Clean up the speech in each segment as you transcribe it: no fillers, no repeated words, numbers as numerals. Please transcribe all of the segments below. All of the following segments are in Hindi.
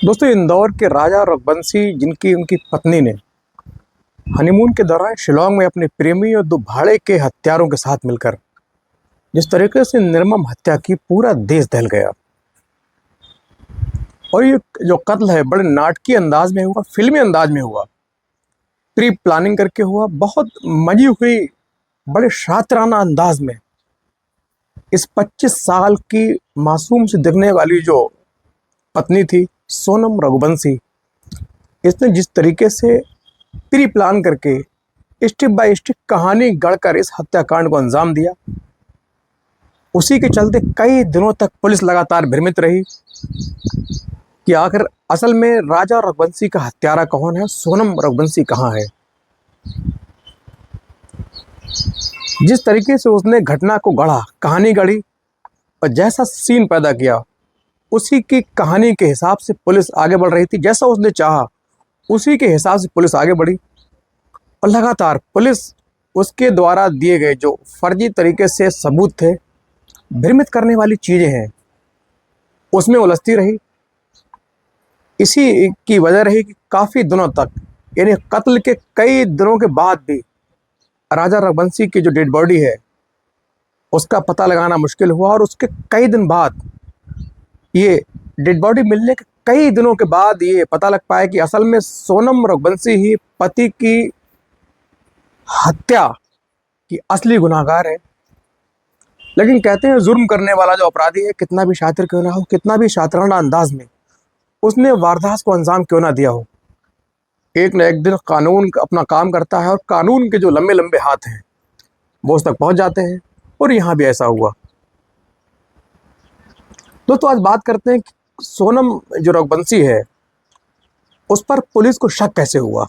दोस्तों, इंदौर के राजा रघुवंशी जिनकी उनकी पत्नी ने हनीमून के दौरान शिलांग में अपने प्रेमी और दो भाड़े के हत्यारों के साथ मिलकर जिस तरीके से निर्मम हत्या की, पूरा देश दहल गया। और ये जो कत्ल है बड़े नाटकीय अंदाज में हुआ, फिल्मी अंदाज में हुआ, प्री प्लानिंग करके हुआ, बहुत मजी हुई, बड़े शातिराना अंदाज में। इस 25 साल की मासूम से दिखने वाली जो पत्नी थी सोनम रघुवंशी, इसने जिस तरीके से प्री प्लान करके स्टेप बाय स्टेप कहानी गढ़कर इस हत्याकांड को अंजाम दिया, उसी के चलते कई दिनों तक पुलिस लगातार भ्रमित रही कि आखिर असल में राजा रघुवंशी का हत्यारा कौन है, सोनम रघुवंशी कहाँ है। जिस तरीके से उसने घटना को गढ़ा, कहानी गढ़ी और जैसा सीन पैदा किया, उसी की कहानी के हिसाब से पुलिस आगे बढ़ रही थी। जैसा उसने चाहा उसी के हिसाब से पुलिस आगे बढ़ी और लगातार पुलिस उसके द्वारा दिए गए जो फर्जी तरीके से सबूत थे, भ्रमित करने वाली चीज़ें हैं, उसमें उलझती रही। इसी की वजह रही कि काफ़ी दिनों तक, यानी कत्ल के कई दिनों के बाद भी राजा रघुवंशी की जो डेड बॉडी है उसका पता लगाना मुश्किल हुआ। और उसके कई दिन बाद, ये डेड बॉडी मिलने के कई दिनों के बाद ये पता लग पाया कि असल में सोनम रघुवंशी ही पति की हत्या की असली गुनहगार है। लेकिन कहते हैं जुर्म करने वाला जो अपराधी है, कितना भी शातिर क्यों ना हो, कितना भी शातिराना अंदाज में उसने वारदात को अंजाम क्यों ना दिया हो, एक न एक दिन कानून अपना काम करता है और कानून के जो लंबे लंबे हाथ हैं वो उस तक पहुंच जाते हैं। और यहाँ भी ऐसा हुआ। दोस्तों, आज बात करते हैं कि सोनम जो रघुवंशी है उस पर पुलिस को शक कैसे हुआ,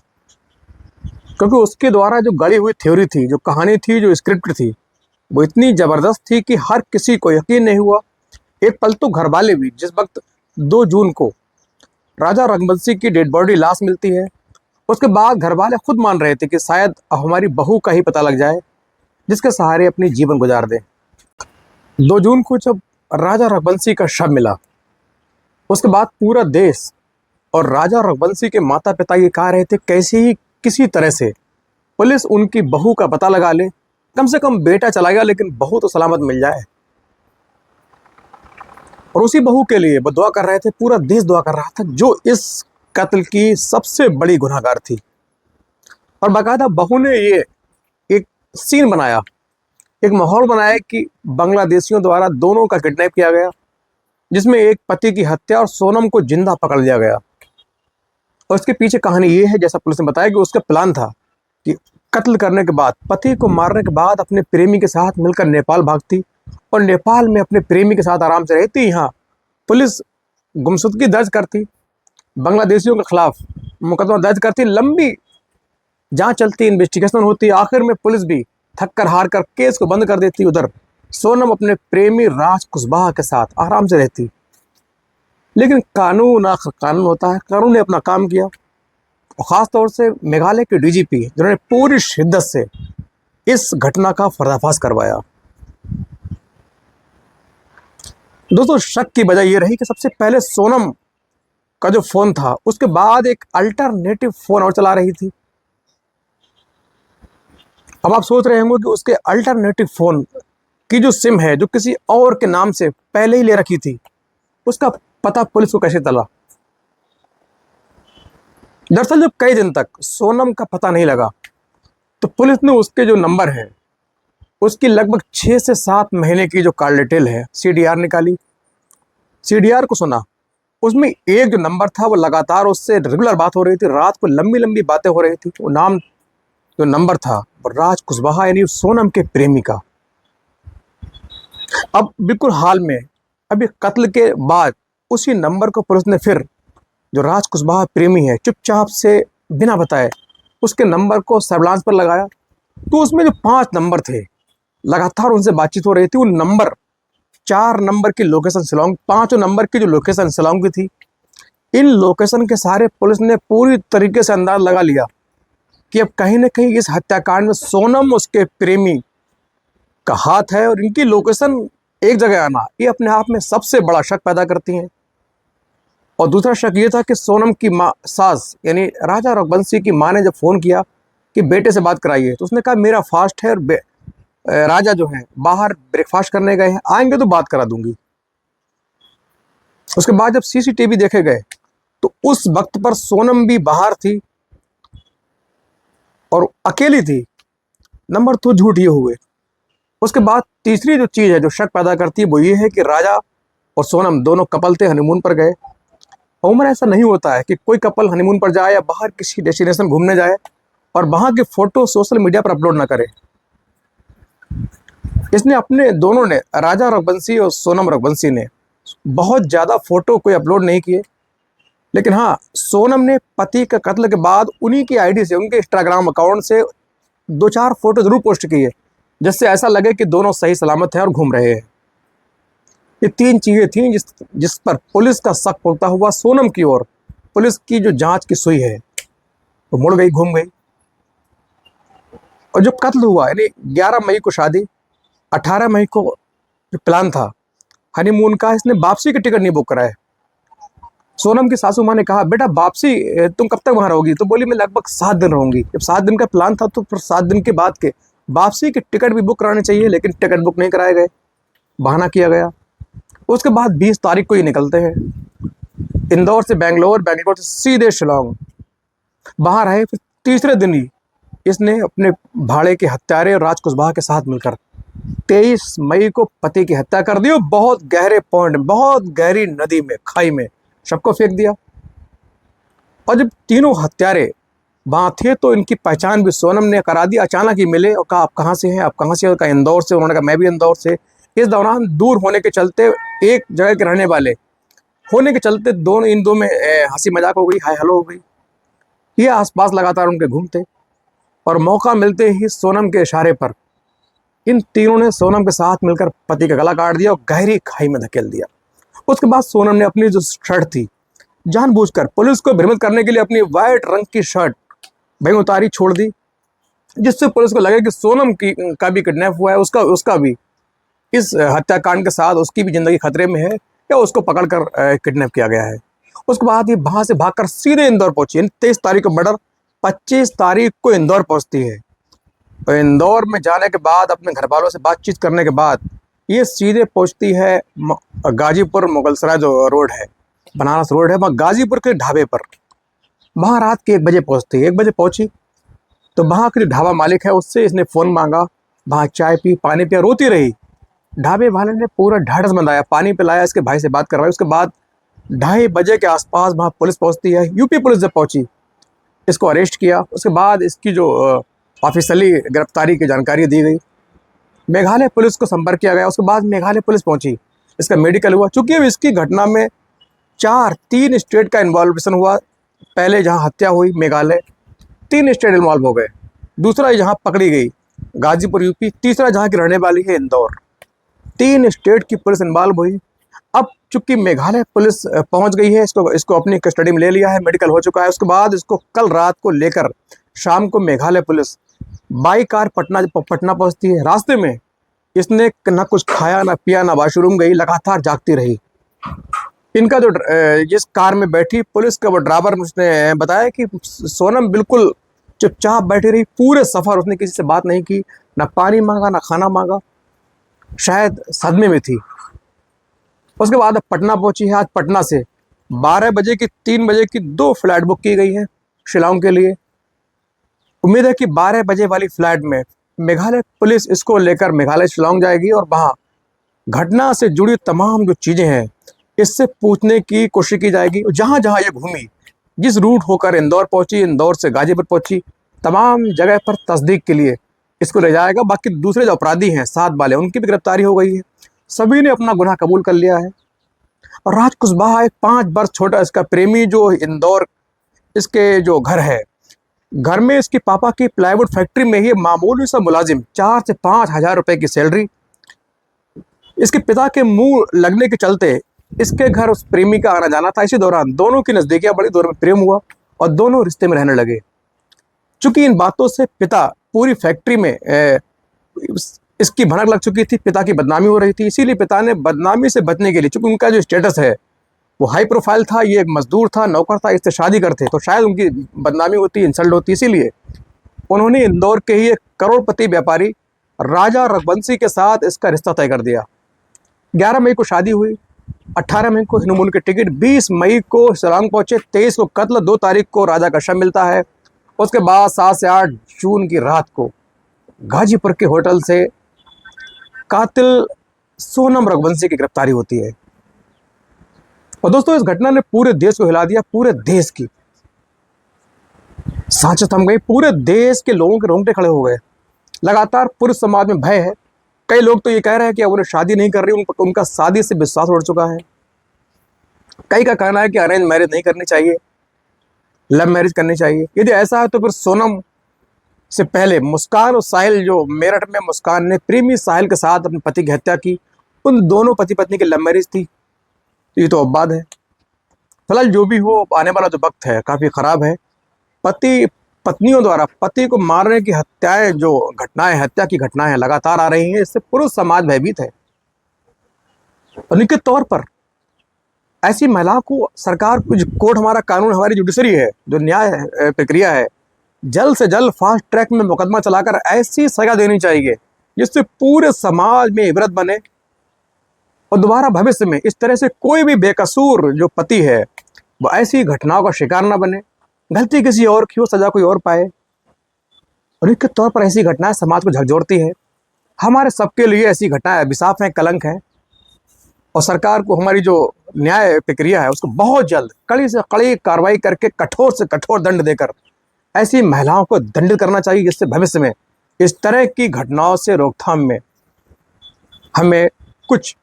क्योंकि उसके द्वारा जो गढ़ी हुई थ्योरी थी, जो कहानी थी, जो स्क्रिप्ट थी, वो इतनी ज़बरदस्त थी कि हर किसी को यकीन नहीं हुआ। एक पल तो घर वाले भी, जिस वक्त 2 जून को राजा रघुवंशी की डेड बॉडी लाश मिलती है, उसके बाद घर वाले खुद मान रहे थे कि शायद हमारी बहू का ही पता लग जाए जिसके सहारे अपनी जीवन गुजार दें। 2 जून को जब राजा रघुवंशी का शव मिला, उसके बाद पूरा देश और राजा रघुवंशी के माता पिता ये कह रहे थे कैसे ही किसी तरह से पुलिस उनकी बहू का पता लगा ले, कम से कम बेटा चला गया लेकिन बहू तो सलामत मिल जाए। और उसी बहू के लिए वो दुआ कर रहे थे, पूरा देश दुआ कर रहा था, जो इस कत्ल की सबसे बड़ी गुनहगार थी। और बाकायदा बहू ने ये एक सीन बनाया, एक माहौल बनाया कि बांग्लादेशियों द्वारा दोनों का किडनैप किया गया, जिसमें एक पति की हत्या और सोनम को जिंदा पकड़ लिया गया। और इसके पीछे कहानी ये है, जैसा पुलिस ने बताया, कि उसका प्लान था कि कत्ल करने के बाद, पति को मारने के बाद अपने प्रेमी के साथ मिलकर नेपाल भागती और नेपाल में अपने प्रेमी के साथ आराम से रहती। यहाँ पुलिस गुमशुदगी दर्ज करती, बांग्लादेशियों के खिलाफ मुकदमा दर्ज करती, लंबी जांच चलती, इन्वेस्टिगेशन होती, आखिर में पुलिस भी थक कर हार कर केस को बंद कर देती। उधर सोनम अपने प्रेमी राज कुशवाहा के साथ आराम से रहती। लेकिन कानून आखिर कानून होता है, कानून ने अपना काम किया। और ख़ास तौर से मेघालय के डीजीपी, जिन्होंने पूरी शिद्दत से इस घटना का पर्दाफाश करवाया। दोस्तों, शक की वजह यह रही कि सबसे पहले सोनम का जो फ़ोन था, उसके बाद एक अल्टरनेटिव फ़ोन और चला रही थी। अब आप सोच रहे होंगे कि उसके अल्टरनेटिव फ़ोन की जो सिम है, जो किसी और के नाम से पहले ही ले रखी थी, उसका पता पुलिस को कैसे चला। दरअसल जब कई दिन तक सोनम का पता नहीं लगा, तो पुलिस ने उसके जो नंबर है, उसकी लगभग 6 से 7 महीने की जो कॉल डिटेल है, CDR निकाली। CDR को सुना, उसमें एक जो नंबर था वो लगातार उससे रेगुलर बात हो रही थी, रात को लंबी लंबी बातें हो रही थी। वो नाम जो नंबर था वो राज कुशवाहा, यानी सोनम के प्रेमी का। अब बिल्कुल हाल में, अभी कत्ल के बाद, उसी नंबर को पुलिस ने फिर, जो राज कुशवाहा प्रेमी है, चुपचाप से बिना बताए उसके नंबर को सर्विलांस पर लगाया। तो उसमें जो 5 नंबर थे, लगातार उनसे बातचीत हो रही थी। उन नंबर, 4 नंबर की लोकेशन शिलांग, 5 नंबर की जो लोकेशन शिलांग की थी। इन लोकेशन के सारे पुलिस ने पूरी तरीके से अंदाज लगा लिया कि अब कहीं ना कहीं इस हत्याकांड में सोनम, उसके प्रेमी का हाथ है। और इनकी लोकेशन एक जगह आना, ये अपने आप में सबसे बड़ा शक पैदा करती हैं। और दूसरा शक ये था कि सोनम की माँ सास यानी राजा रघुवंशी की माँ ने जब फ़ोन किया कि बेटे से बात कराइए, तो उसने कहा मेरा फास्ट है और राजा जो है बाहर ब्रेकफास्ट करने गए हैं, आएंगे तो बात करा दूंगी। उसके बाद जब सीसीटीवी देखे गए तो उस वक्त पर सोनम भी बाहर थी और अकेली थी। नंबर 2 झूठ ये हुए। उसके बाद तीसरी जो चीज़ है जो शक पैदा करती है वो ये है कि राजा और सोनम दोनों कपल थे, हनीमून पर गए। उम्र ऐसा नहीं होता है कि कोई कपल हनीमून पर जाए या बाहर किसी डेस्टिनेशन घूमने जाए और वहाँ की फ़ोटो सोशल मीडिया पर अपलोड ना करे। इसने अपने दोनों ने, राजा रघुवंशी और सोनम रघुवंशी ने, बहुत ज़्यादा फ़ोटो कोई अपलोड नहीं किए। लेकिन हाँ, सोनम ने पति के कत्ल के बाद उन्हीं की आईडी से, उनके इंस्टाग्राम अकाउंट से 2-4 फोटो ज़रूर पोस्ट की है, जिससे ऐसा लगे कि दोनों सही सलामत हैं और घूम रहे हैं। ये 3 चीज़ें थीं जिस पर पुलिस का शक होता हुआ सोनम की ओर पुलिस की जो जांच की सुई है वो मुड़ गई, घूम गई। और जो कत्ल हुआ यानी 11 मई को शादी, 18 मई को जो प्लान था हनीमून का, इसने वापसी के टिकट नहीं बुक कराए। सोनम की सासू माँ ने कहा बेटा वापसी तुम कब तक वहाँ रहोगी? तो बोली मैं लगभग 7 दिन रहूँगी। जब 7 दिन का प्लान था तो फिर 7 दिन के बाद के वापसी के टिकट भी बुक कराने चाहिए, लेकिन टिकट बुक नहीं कराए गए, बहाना किया गया। उसके बाद 20 तारीख को ये निकलते हैं इंदौर से बेंगलोर, बेंगलोर से सीधे शिलोंग। वहाँ रहे, फिर तीसरे दिन ही इसने अपने भाड़े के हत्यारे और राज कुशवाहा के साथ मिलकर 23 मई को पति की हत्या कर दी और बहुत गहरे पॉइंट, बहुत गहरी नदी में, खाई में सबको फेंक दिया। और जब तीनों हत्यारे वहाँ थे तो इनकी पहचान भी सोनम ने करा दी। अचानक ही मिले और कहा आप कहाँ से हैं, आप कहाँ से हो? कहा इंदौर से। उन्होंने कहा मैं भी इंदौर से। इस दौरान दूर होने के चलते, एक जगह के रहने वाले होने के चलते दोनों इन दो में हंसी मजाक हो गई, हाय हेलो हो गई। ये आसपास लगातार उनके घूमते और मौका मिलते ही सोनम के इशारे पर इन तीनों ने सोनम के साथ मिलकर पति का गला काट दिया और गहरी खाई में धकेल दिया। उसके बाद सोनम ने अपनी जो शर्ट थी, जानबूझकर पुलिस को भ्रमित करने के लिए अपनी वाइट रंग की शर्ट भाई उतारी छोड़ दी, जिससे पुलिस को लगे कि सोनम का भी किडनैप हुआ है, उसका भी इस हत्याकांड के साथ उसकी भी ज़िंदगी खतरे में है या उसको पकड़कर किडनैप किया गया है। उसके बाद ये वहाँ से भागकर सीधे इंदौर पहुंची। 23 तारीख को मर्डर, 25 तारीख को इंदौर पहुंचती है। और इंदौर में जाने के बाद अपने घर वालों से बातचीत करने के बाद ये सीधे पहुंचती है गाजीपुर मुगलसराय जो रोड है, बनारस रोड है, वहाँ गाजीपुर के ढाबे पर। वहाँ रात के 1 बजे पहुंचती है। 1 बजे पहुंची तो वहाँ के जो ढाबा मालिक है उससे इसने फ़ोन मांगा, वहाँ चाय पी, पानी पिया, रोती रही। ढाबे वाले ने पूरा ढाढ़स बंधाया, पानी पिलाया, इसके भाई से बात करवाई। उसके बाद 2:30 बजे के आसपास वहाँ पुलिस पहुँचती है। यूपी पुलिस जब पहुँची इसको अरेस्ट किया। उसके बाद इसकी जो ऑफिशियली गिरफ्तारी की जानकारी दी गई, मेघालय पुलिस को संपर्क किया गया। उसके बाद मेघालय पुलिस पहुँची, इसका मेडिकल हुआ। चूँकि अब इसकी घटना में 3 स्टेट का इन्वॉल्वेशन हुआ। पहले जहाँ हत्या हुई मेघालय, 3 स्टेट इन्वॉल्व हो गए। दूसरा जहाँ पकड़ी गई गाजीपुर यूपी, तीसरा जहाँ की रहने वाली है इंदौर। 3 स्टेट की पुलिस इन्वॉल्व हुई। अब चूंकि मेघालय पुलिस पहुंच गई है, इसको अपनी कस्टडी में ले लिया है, मेडिकल हो चुका है। उसके बाद इसको कल रात को लेकर शाम को Meghalaya police by car Patna पहुंचती है। रास्ते में इसने ना कुछ खाया, ना पिया, ना वॉशरूम गई, लगातार जागती रही। इनका जो जिस कार में बैठी पुलिस का वो ड्राइवर, उसने बताया कि सोनम बिल्कुल चुपचाप बैठी रही पूरे सफ़र। उसने किसी से बात नहीं की, ना पानी मांगा, ना खाना मांगा, शायद सदमे में थी। उसके बाद अब पटना पहुंची है। आज पटना से 12 बजे की 3 बजे की 2 फ्लाइट बुक की गई है शिलांग के लिए। उम्मीद है कि 12 बजे वाली फ्लाइट में मेघालय पुलिस इसको लेकर मेघालय शिलांग जाएगी और वहाँ घटना से जुड़ी तमाम जो चीज़ें हैं इससे पूछने की कोशिश की जाएगी। जहाँ जहाँ ये घूमी, जिस रूट होकर इंदौर पहुंची, इंदौर से गाजीपुर पहुंची, तमाम जगह पर तस्दीक के लिए इसको ले जाएगा। बाकी दूसरे जो अपराधी हैं साथ वाले, उनकी भी गिरफ्तारी हो गई है। सभी ने अपना गुनाह कबूल कर लिया है। और राज कुशवाहा एक 5 वर्ष छोटा इसका प्रेमी जो इंदौर इसके जो घर है, घर में इसके पापा की प्लाईवुड फैक्ट्री में ही मामूली सा मुलाजिम, 4 से 5 हज़ार रुपए की सैलरी। इसके पिता के मुंह लगने के चलते इसके घर उस प्रेमी का आना जाना था। इसी दौरान दोनों की नज़दीकियाँ बड़ी, दोनों में प्रेम हुआ और दोनों रिश्ते में रहने लगे। चूँकि इन बातों से पिता पूरी फैक्ट्री में इसकी भनक लग चुकी थी, पिता की बदनामी हो रही थी, इसीलिए पिता ने बदनामी से बचने के लिए, चूँकि उनका जो स्टेटस है वो हाई प्रोफाइल था, ये एक मजदूर था, नौकर था, इससे शादी करते तो शायद उनकी बदनामी होती, इंसल्ट होती। इसीलिए उन्होंने इंदौर के ही एक करोड़पति व्यापारी राजा रघुवंशी के साथ इसका रिश्ता तय कर दिया। 11 मई को शादी हुई, 18 मई को हनीमून की टिकट, 20 मई को शिलांग पहुंचे, 23 को कत्ल, 2 तारीख को राजा का शव मिलता है। उसके बाद 7 से 8 जून की रात को गाजीपुर के होटल से कातिल सोनम रघुवंशी की गिरफ्तारी होती है। और दोस्तों, इस घटना ने पूरे देश को हिला दिया, पूरे देश की सांसें थम गई, पूरे देश के लोगों के रोंगटे खड़े हो गए। लगातार पूरे समाज में भय है। कई लोग तो ये कह रहे हैं कि अब उन्हें शादी नहीं कर रही, उनका शादी से विश्वास उड़ चुका है। कई का कहना है कि अरेंज मैरिज नहीं करनी चाहिए, लव मैरिज करनी चाहिए। यदि ऐसा है तो फिर सोनम से पहले मुस्कान और साहिल, जो मेरठ में मुस्कान ने प्रेमी साहिल के साथ अपने पति की हत्या की, उन दोनों पति पत्नी की लव मैरिज थी। ये तो अब बात है। फिलहाल जो भी हो, आने वाला जो वक्त है काफ़ी ख़राब है। पति पत्नियों द्वारा पति को मारने की हत्याएं, जो घटनाएं, हत्या की घटनाएं लगातार आ रही हैं, इससे पूरा समाज भयभीत है। और निश्चित तौर पर ऐसी महिलाओं को सरकार, कुछ कोर्ट, हमारा कानून, हमारी जुडिशरी है, जो न्याय प्रक्रिया है, जल्द से जल्द फास्ट ट्रैक में मुकदमा चलाकर ऐसी सजा देनी चाहिए जिससे पूरे समाज में इबरत बने और दोबारा भविष्य में इस तरह से कोई भी बेकसूर जो पति है वो ऐसी घटनाओं का शिकार न बने। गलती किसी और की हो, सजा कोई और पाए। और निश्चित तौर पर ऐसी घटनाएं समाज को झकझोरती है। हमारे सबके लिए ऐसी घटनाएं अभिशाप है, कलंक है। और सरकार को हमारी जो न्याय प्रक्रिया है उसको बहुत जल्द कड़ी से कड़ी कार्रवाई करके कठोर से कठोर दंड देकर ऐसी महिलाओं को दंडित करना चाहिए, जिससे भविष्य में इस तरह की घटनाओं से रोकथाम में हमें कुछ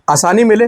आसानी मिले